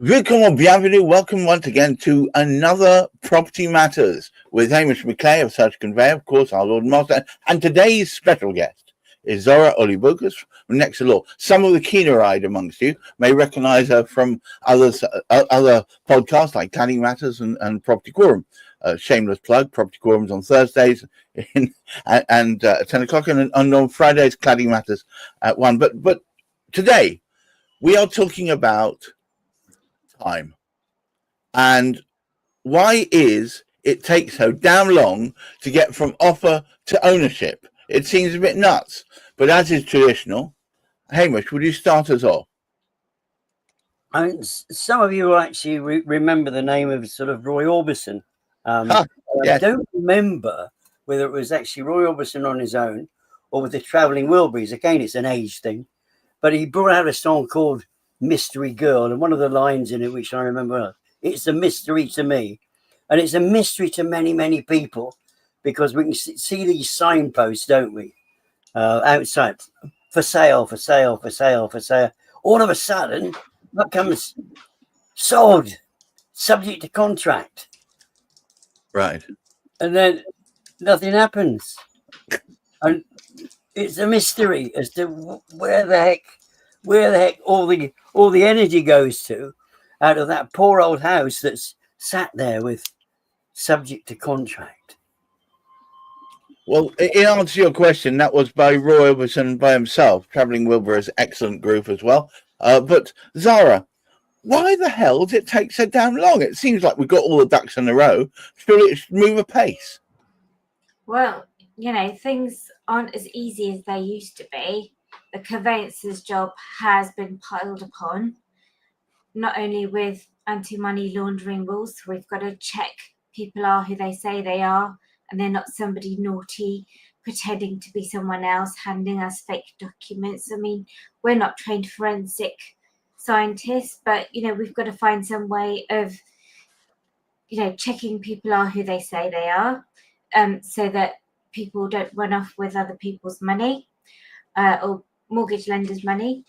Willkommen, bienvenue, welcome once again to another Property Matters with Hamish McClay of Search Convey, of course, our Lord and Master. And today's special guest is Zora Olibokas from Next Law. Some of the keener-eyed amongst you may recognise her from other podcasts like Cladding Matters and Property Quorum. Shameless plug, Property Quorum's on Thursdays and at 10 o'clock, and on Fridays, Cladding Matters at 1. But today, we are talking about time and why is it takes so damn long to get from offer to ownership. It seems a bit nuts, but as is traditional, Hamish, would you start us off? Some of you will actually remember the name of sort of Roy Orbison. Yes. I don't remember whether it was actually Roy Orbison on his own or with the Travelling Wilburys. Again, it's an age thing, but he brought out a song called Mystery Girl, and one of the lines in it, which I remember, it's a mystery to me, and it's a mystery to many, many people, because we can see these signposts, don't we, outside, for sale, for sale, for sale, for sale. All of a sudden, that comes sold, subject to contract. Right. And then nothing happens. And it's a mystery as to where the heck all the energy goes to out of that poor old house that's sat there with subject to contract. Well, in answer to your question, that was by Roy Orbison by himself. Travelling Wilburys, excellent group as well. But Zara, why the hell does it take so damn long? It seems like we've got all the ducks in a row. Surely it should move apace. Well, things aren't as easy as they used to be. The conveyancer's job has been piled upon, not only with anti-money laundering rules. We've got to check people are who they say they are, and they're not somebody naughty pretending to be someone else, handing us fake documents. I mean, we're not trained forensic scientists, but we've got to find some way of checking people are who they say they are, so that people don't run off with other people's money or mortgage lenders' money.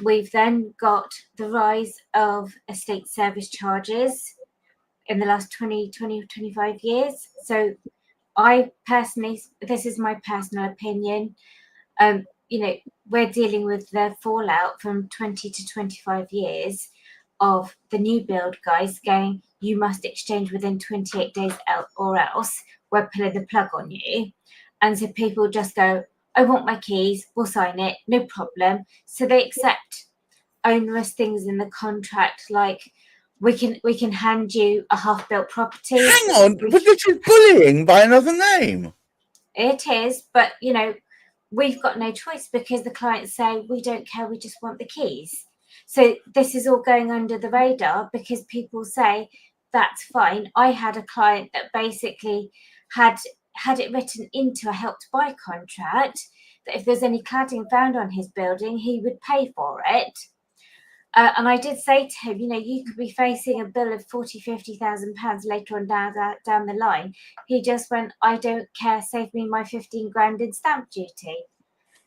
We've then got the rise of estate service charges in the last 25 years. So I personally, this is my personal opinion, we're dealing with the fallout from 20 to 25 years of the new build guys going, you must exchange within 28 days or else we're pulling the plug on you. And so people just go, I want my keys, we'll sign it, no problem. So they accept onerous things in the contract, like we can hand you a half-built property. Hang on, but this is bullying by another name. It is, but we've got no choice because the clients say, we don't care, we just want the keys. So this is all going under the radar because people say, that's fine. I had a client that basically had it written into a Help to Buy contract that if there's any cladding found on his building, he would pay for it. And I did say to him, you could be facing a bill of £40,000-50,000 later on down the line. He just went, I don't care, save me my 15 grand in stamp duty.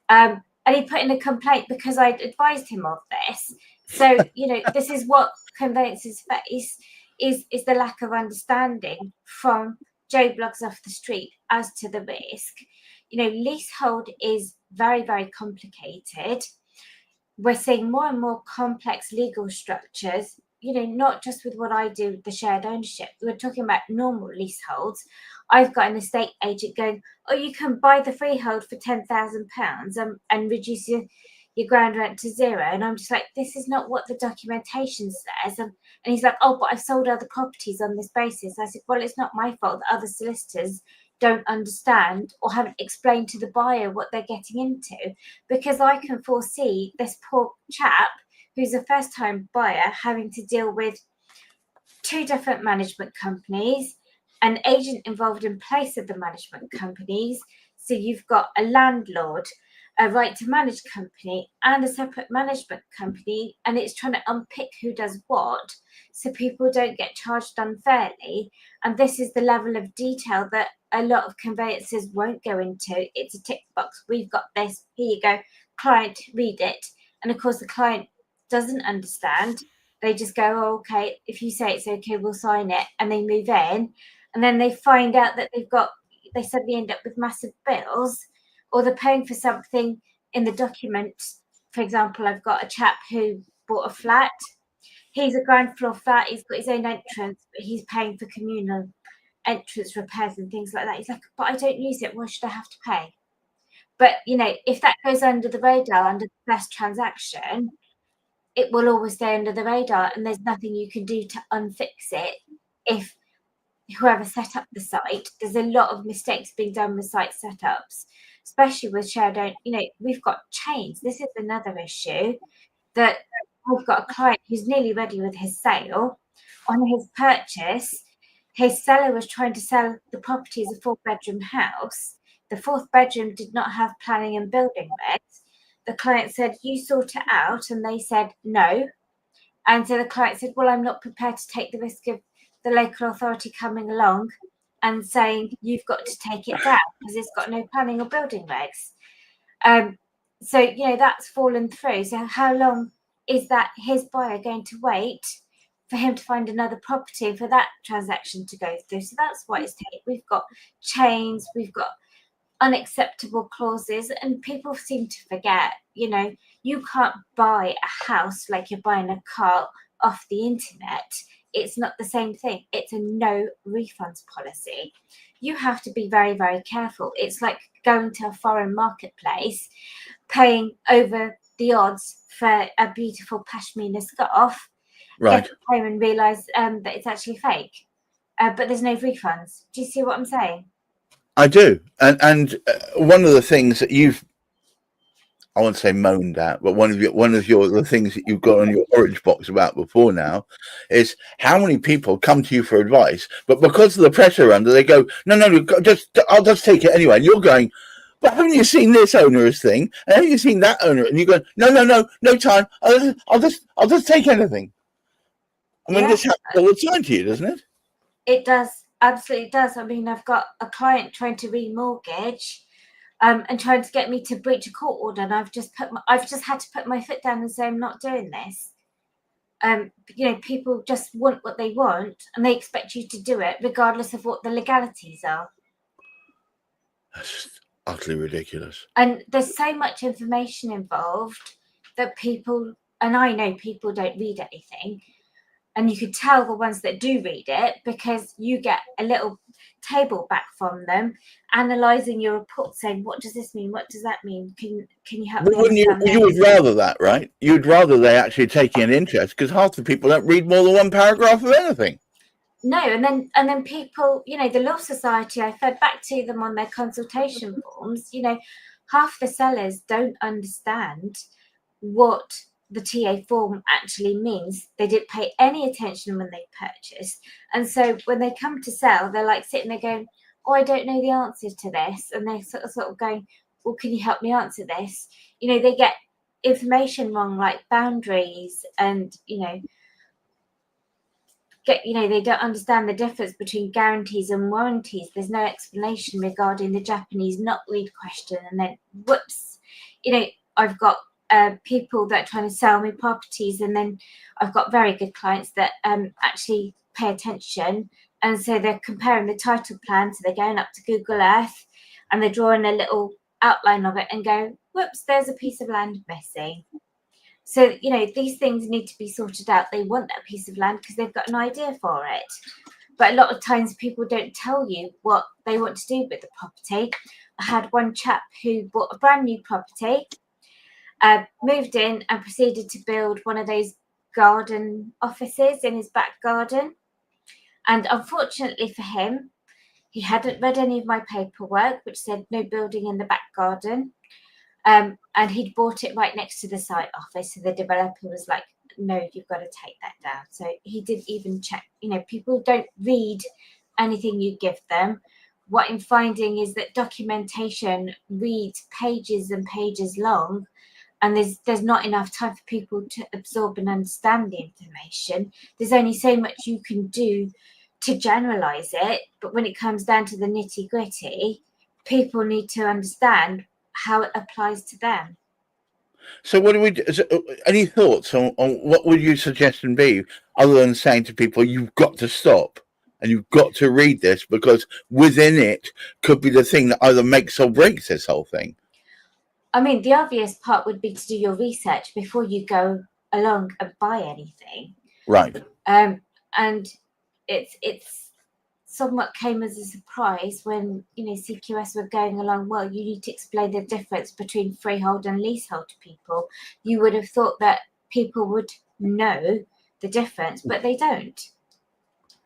And he put in a complaint because I'd advised him of this. So, this is what conveyancers face, is the lack of understanding from Joe Bloggs off the street as to the risk. Leasehold is very, very complicated. We're seeing more and more complex legal structures, not just with what I do with the shared ownership. We're talking about normal leaseholds. I've got an estate agent going, oh, you can buy the freehold for £10,000 and reduce your ground rent to zero. And I'm just like, this is not what the documentation says. And he's like, oh, but I've sold other properties on this basis. I said, well, it's not my fault that other solicitors don't understand or haven't explained to the buyer what they're getting into, because I can foresee this poor chap who's a first-time buyer having to deal with 2 different management companies, an agent involved in place of the management companies. So you've got a landlord, a right to manage company, and a separate management company, and it's trying to unpick who does what so people don't get charged unfairly. And this is the level of detail that a lot of conveyancers won't go into. It's a tick box. We've got this. Here you go. Client, read it. And of course, the client doesn't understand They just go, oh, okay, if you say it's okay, we'll sign it, and they move in, and then they find out that they suddenly end up with massive bills, or they're paying for something in the document. For example, I've got a chap who bought a flat. He's a ground floor flat. He's got his own entrance, but he's paying for communal entrance repairs and things like that. He's like, but I don't use it. Why should I have to pay? But, if that goes under the radar, under the first transaction, it will always stay under the radar, and there's nothing you can do to unfix it. If whoever set up the site, there's a lot of mistakes being done with site setups, especially with shared own. We've got chains. This is another issue, that we've got a client who's nearly ready with his sale. On his purchase, his seller was trying to sell the property as a 4-bedroom house. The 4th bedroom did not have planning and building regs. The client said, you sort it out. And they said, no. And so the client said, well, I'm not prepared to take the risk of the local authority coming along and saying, you've got to take it down because it's got no planning or building regs. So, that's fallen through. So how long is that his buyer going to wait for him to find another property for that transaction to go through? So that's why it's taken. We've got chains, we've got unacceptable clauses, and people seem to forget, you can't buy a house like you're buying a car off the internet. It's not the same thing. It's a no refunds policy. You have to be very, very careful. It's like going to a foreign marketplace, paying over the odds for a beautiful pashmina scarf, Right. get home and realise that it's actually fake. But there's no refunds. Do you see what I'm saying? I do, and one of the things that I won't say moaned at, but one of the things that you've got on your orange box about before now is how many people come to you for advice, but because of the pressure under, they go, no, I'll just take it anyway. And you're going, but haven't you seen this onerous thing? And haven't you seen that owner? And you go, no time. I'll just take anything. I mean, this happens all the time to you, doesn't it? It does. Absolutely does. I mean, I've got a client trying to remortgage, and trying to get me to breach a court order, and I've just had to put my foot down and say I'm not doing this. People just want what they want, and they expect you to do it regardless of what the legalities are. That's utterly ridiculous. And there's so much information involved that people, and I know people don't read anything. And you could tell the ones that do read it, because you get a little table back from them analysing your report, saying, what does this mean? What does that mean? Can you help me understand you would rather that, right? You'd rather they actually taking an interest, because half the people don't read more than one paragraph of anything. No, and then people, the Law Society, I fed back to them on their consultation forms, half the sellers don't understand what the TA form actually means. They didn't pay any attention when they purchased, and so when they come to sell, they're like sitting there going, oh, I don't know the answer to this, and they're sort of going, well, can you help me answer this? They get information wrong, like boundaries, and they don't understand the difference between guarantees and warranties. There's no explanation regarding the Japanese not read question, and then whoops, I've got people that are trying to sell me properties, and then I've got very good clients that actually pay attention, and so they're comparing the title plan, so they're going up to Google Earth and they're drawing a little outline of it and go, whoops, there's a piece of land missing. So these things need to be sorted out. They want that piece of land because they've got an idea for it, but a lot of times people don't tell you what they want to do with the property. I had one chap who bought a brand new property, moved in and proceeded to build one of those garden offices in his back garden. And unfortunately for him, he hadn't read any of my paperwork, which said no building in the back garden. And he'd bought it right next to the site office. So the developer was like, no, you've got to take that down. So he didn't even check. People don't read anything you give them. What I'm finding is that documentation reads pages and pages long, and there's not enough time for people to absorb and understand the information. There's only so much you can do to generalize it, but when it comes down to the nitty-gritty, people need to understand how it applies to them. So what do we do? Any thoughts on what would your suggestion be, other than saying to people, you've got to stop and you've got to read this, because within it could be the thing that either makes or breaks this whole thing? I mean, the obvious part would be to do your research before you go along and buy anything. Right. And it's somewhat came as a surprise when, you know, CQS were going along, well, you need to explain the difference between freehold and leasehold to people. You would have thought that people would know the difference, but they don't.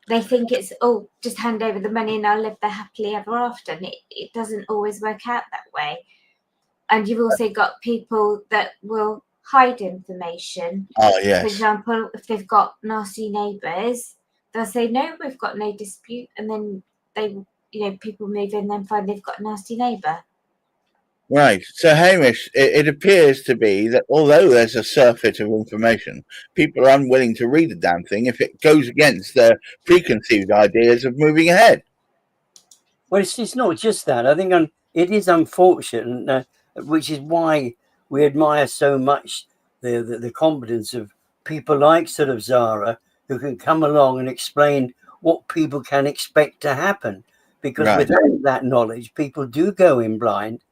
They think it's, oh, just hand over the money and I'll live there happily ever after. And it doesn't always work out that way. And you've also got people that will hide information. Oh, yes. For example, if they've got nasty neighbours, they'll say, no, we've got no dispute. And then they, you know, people move in and find they've got a nasty neighbour. Right. So, Hamish, it appears to be that although there's a surfeit of information, people are unwilling to read the damn thing if it goes against their preconceived ideas of moving ahead. Well, it's not just that. I think it is unfortunate, which is why we admire so much the competence of people like sort of Zara, who can come along and explain what people can expect to happen. Because Right. without that knowledge, people do go in blind.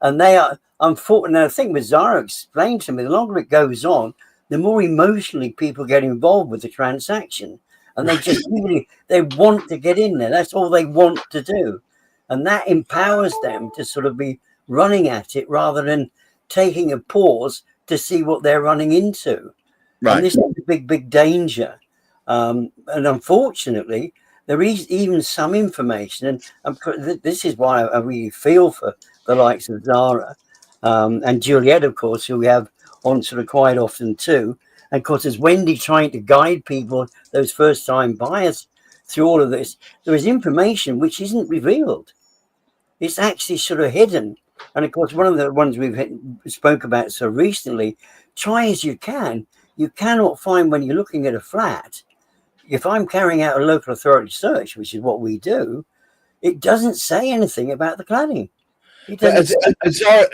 And they are, unfortunately, I think with Zara explained to me, the longer it goes on, the more emotionally people get involved with the transaction. And they just really, they want to get in there. That's all they want to do. And that empowers them to sort of be running at it rather than taking a pause to see what they're running into. Right. And this is a big, big danger. And unfortunately, there is even some information, and this is why I really feel for the likes of Zara and Juliet, of course, who we have on sort of quite often too. And of course, there's Wendy trying to guide people, those first-time buyers, through all of this. There is information which isn't revealed. It's actually sort of hidden. And of course, one of the ones we've spoke about so recently, try as you can, you cannot find when you're looking at a flat. If I'm carrying out a local authority search, which is what we do, it doesn't say anything about the cladding.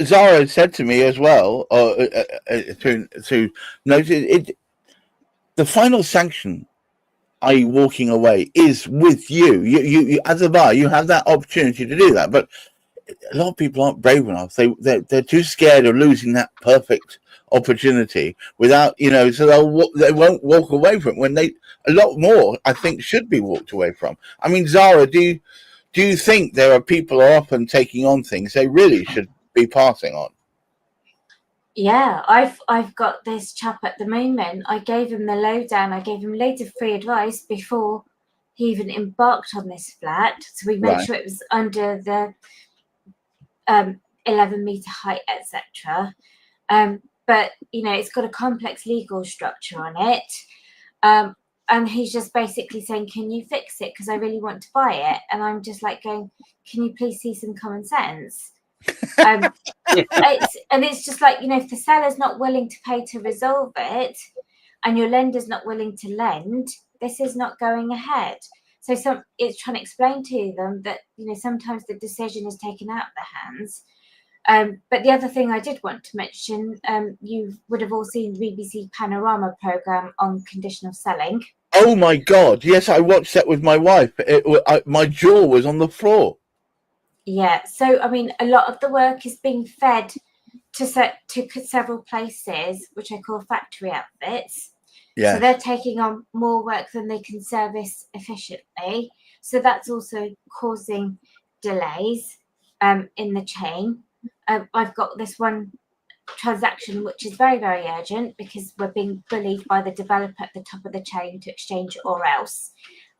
Zara said to me as well, to note it, the final sanction, i.e. walking away, is with you. You as a buyer, you have that opportunity to do that. But a lot of people aren't brave enough. They're too scared of losing that perfect opportunity without, you know, so they won't walk away from it when a lot more, I think, should be walked away from. I mean, Zara, do you think there are people who are often taking on things they really should be passing on? Yeah, I've got this chap at the moment. I gave him the lowdown. I gave him loads of free advice before he even embarked on this flat. So we made sure it was under the 11-meter height, etc. But you know, it's got a complex legal structure on it. And he's just basically saying, can you fix it? Because I really want to buy it. And I'm just like going, can you please see some common sense? It's just like, you know, if the seller's not willing to pay to resolve it and your lender's not willing to lend, this is not going ahead. So it's trying to explain to them that, you know, sometimes the decision is taken out of their hands. But the other thing I did want to mention, you would have all seen the BBC Panorama programme on conditional selling. Oh my God! Yes, I watched that with my wife. My jaw was on the floor. Yeah, so I mean, a lot of the work is being fed to several places, which I call factory outfits. Yeah. So they're taking on more work than they can service efficiently. So that's also causing delays in the chain. I've got this one transaction which is very, very urgent because we're being bullied by the developer at the top of the chain to exchange, or else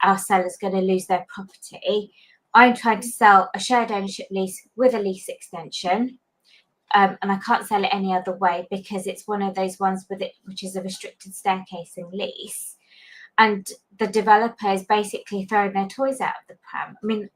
our seller's going to lose their property. I'm trying to sell a shared ownership lease with a lease extension, and I can't sell it any other way because it's one of those ones with it which is a restricted staircasing lease, and the developer is basically throwing their toys out of the pram. I mean,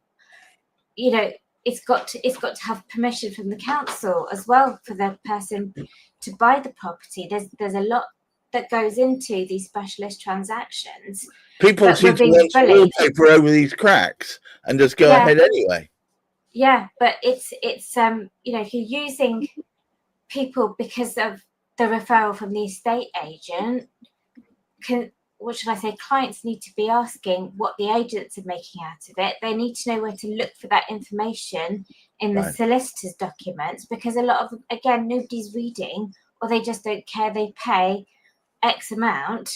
you know, it's got to have permission from the council as well for the person to buy the property. There's a lot that goes into these specialist transactions. People seem to want wallpaper over these cracks and just go ahead anyway. Yeah, but it's you know, if you're using people because of the referral from the estate agent, clients need to be asking what the agents are making out of it. They need to know where to look for that information in the Right. solicitor's documents, because a lot of, again, nobody's reading, or they just don't care. They pay X amount,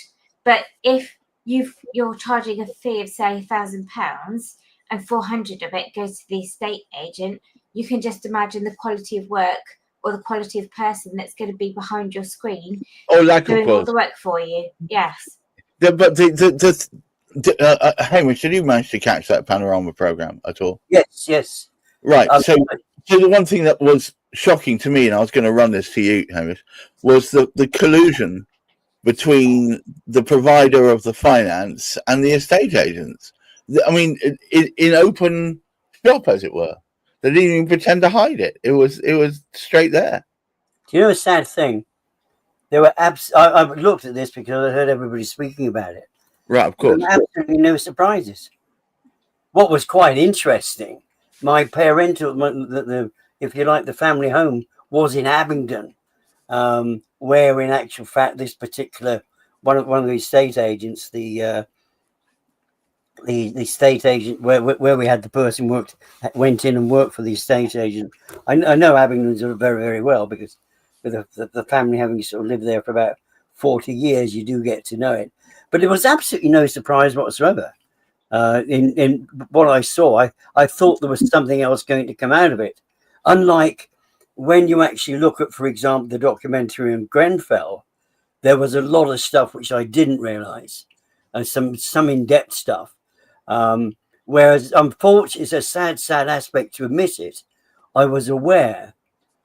but if you're charging a fee of, say, £1,000 and 400 of it goes to the estate agent, you can just imagine the quality of work or the quality of person that's going to be behind your screen Or lack of doing all quality. the work for you. Yes. But Hamish, did you manage to catch that Panorama program at all? Yes. Right. So the one thing that was shocking to me, and I was going to run this to you, Hamish, was the collusion between the provider of the finance and the estate agents. I mean, in open shop, as it were. They didn't even pretend to hide it. It was straight there. Do you know a sad thing? There were I looked at this because I heard everybody speaking about it. Right, of course. There were absolutely no surprises. What was quite interesting, my parental, if you like, the family home was in Abingdon, where in actual fact this particular one of the estate agents, the estate agent where we had the person went in and worked for the estate agent. I know Abingdon very, very well, because with the family having sort of lived there for about 40 years, you do get to know it. But it was absolutely no surprise whatsoever. In what I saw, I thought there was something else going to come out of it. Unlike when you actually look at, for example, the documentary on Grenfell, there was a lot of stuff which I didn't realise, and some in-depth stuff. Whereas, unfortunately, it's a sad aspect to admit it. I was aware,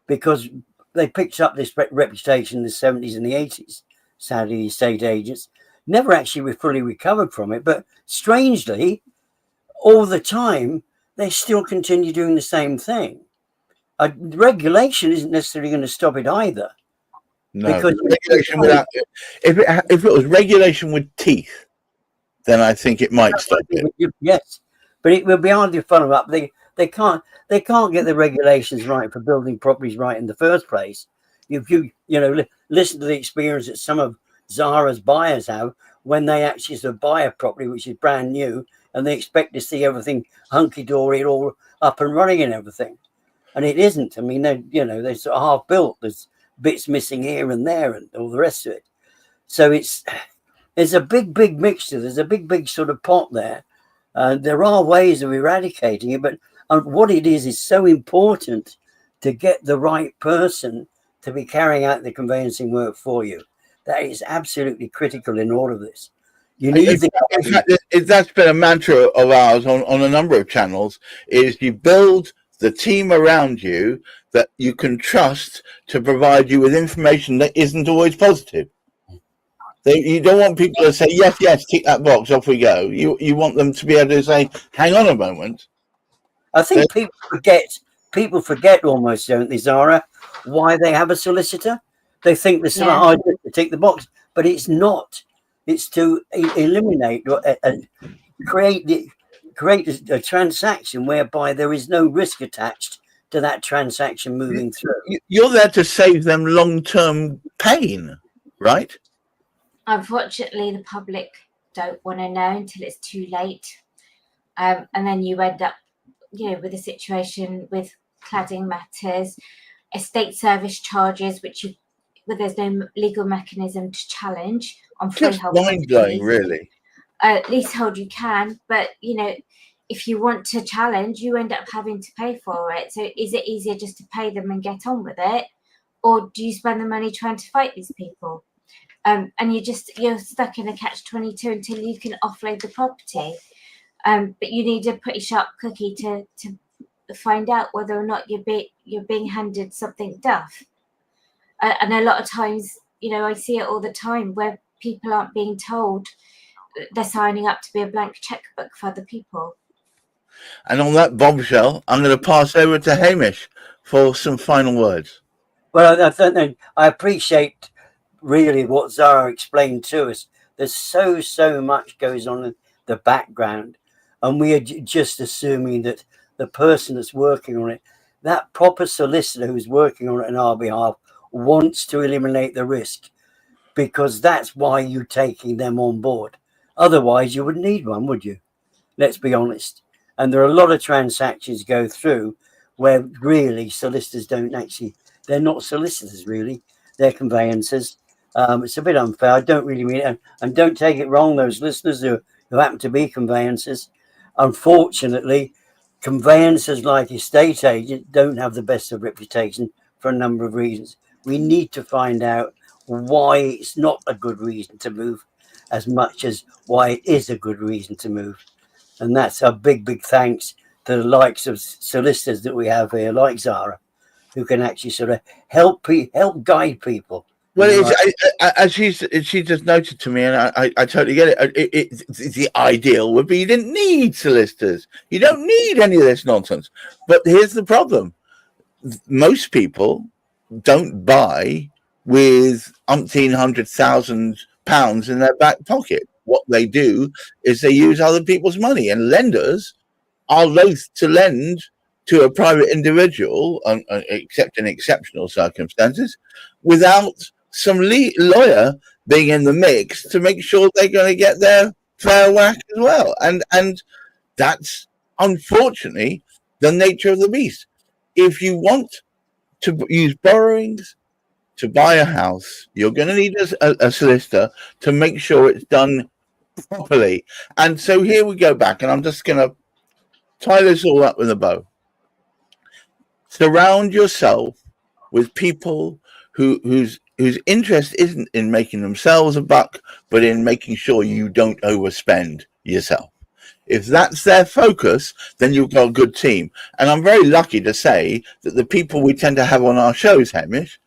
because they picked up this reputation in the 70s and the 80s, sadly, estate agents never actually fully recovered from it. But strangely, all the time, they still continue doing the same thing. Regulation isn't necessarily going to stop it either. No, because regulation without, if it was regulation with teeth, then I think it might stop it. Yes, but it will be hard to follow up. They can't get the regulations right for building properties right in the first place. If you listen to the experience that some of Zara's buyers have when they actually sort of buy a property which is brand new, and they expect to see everything hunky-dory, all up and running and everything, and it isn't. I mean, they're sort of half built. There's bits missing here and there and all the rest of it. So there's a big mixture. There's a big sort of pot there. There are ways of eradicating it, but what it is so important to get the right person to be carrying out the conveyancing work for you. That is absolutely critical in all of this. You need in fact, that's been a mantra of ours on a number of channels, is you build the team around you that you can trust to provide you with information that isn't always positive. You don't want people to say, yes, tick that box, off we go. You want them to be able to say, hang on a moment. I think people forget almost, don't they, Zara, why they have a solicitor. They think this is hard to tick the box, but it's not. It's to eliminate and create a transaction whereby there is no risk attached to that transaction moving through. You're there to save them long-term pain, right? Unfortunately, the public don't want to know until it's too late. And then you end up, with a situation with cladding matters, estate service charges, where there's no legal mechanism to challenge on freehold. Mind-blowing, really. Leasehold you can, but if you want to challenge, you end up having to pay for it. So is it easier just to pay them and get on with it, or do you spend the money trying to fight these people? And you're stuck in a catch-22 until you can offload the property. But you need a pretty sharp cookie to find out whether or not you're being handed something duff. And a lot of times, I see it all the time where people aren't being told they're signing up to be a blank checkbook for other people. And on that bombshell, I'm going to pass over to Hamish for some final words. Well, I appreciate really what Zara explained to us. There's so much goes on in the background, and we are just assuming that the person that's working on it, that proper solicitor who's working on it on our behalf, wants to eliminate the risk, because that's why you're taking them on board. Otherwise, you wouldn't need one, would you? Let's be honest. And there are a lot of transactions go through where really solicitors don't actually, they're not solicitors really, they're conveyancers. It's a bit unfair. I don't really mean it. And don't take it wrong, those listeners who happen to be conveyancers. Unfortunately, conveyancers like estate agents don't have the best of reputation for a number of reasons. We need to find out why it's not a good reason to move as much as why it is a good reason to move. And that's a big, big thanks to the likes of solicitors that we have here, like Zara, who can actually sort of help guide people. Well, as she just noted to me, and I totally get it. It's the ideal would be you didn't need solicitors. You don't need any of this nonsense. But here's the problem. Most people don't buy with £1,100,000 in their back pocket. What they do is they use other people's money, and lenders are loath to lend to a private individual, except in exceptional circumstances, without some lawyer being in the mix to make sure they're going to get their fair whack as well. And that's unfortunately the nature of the beast. If you want to use borrowings to buy a house, you're going to need a solicitor to make sure it's done properly. And so here we go back, and I'm just going to tie this all up with a bow. Surround yourself with people whose interest isn't in making themselves a buck, but in making sure you don't overspend yourself. If that's their focus, then you've got a good team. And I'm very lucky to say that the people we tend to have on our shows, Hamish,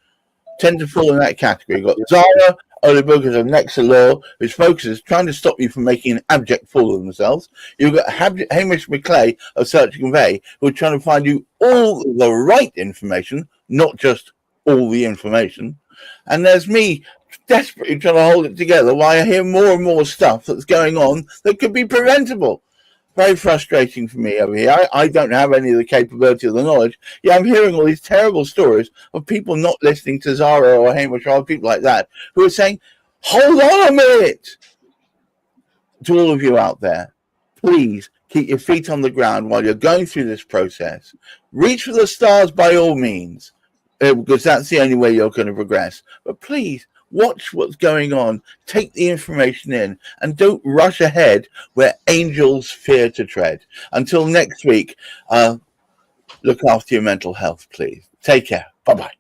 tend to fall in that category. You've got Zara Olibokas of Nexa Law, whose focus is trying to stop you from making an abject fool of themselves. You've got Hamish McClay of Search and Convey, who are trying to find you all the right information, not just all the information. And there's me desperately trying to hold it together while I hear more and more stuff that's going on that could be preventable. Very frustrating for me over here. I don't have any of the capability or the knowledge. Yeah, I'm hearing all these terrible stories of people not listening to Zara or Hamish or people like that who are saying, hold on a minute. To all of you out there, please keep your feet on the ground while you're going through this process. Reach for the stars by all means, because that's the only way you're going to progress. But please, watch what's going on, take the information in, and don't rush ahead where angels fear to tread. Until next week, look after your mental health, please. Take care. Bye-bye.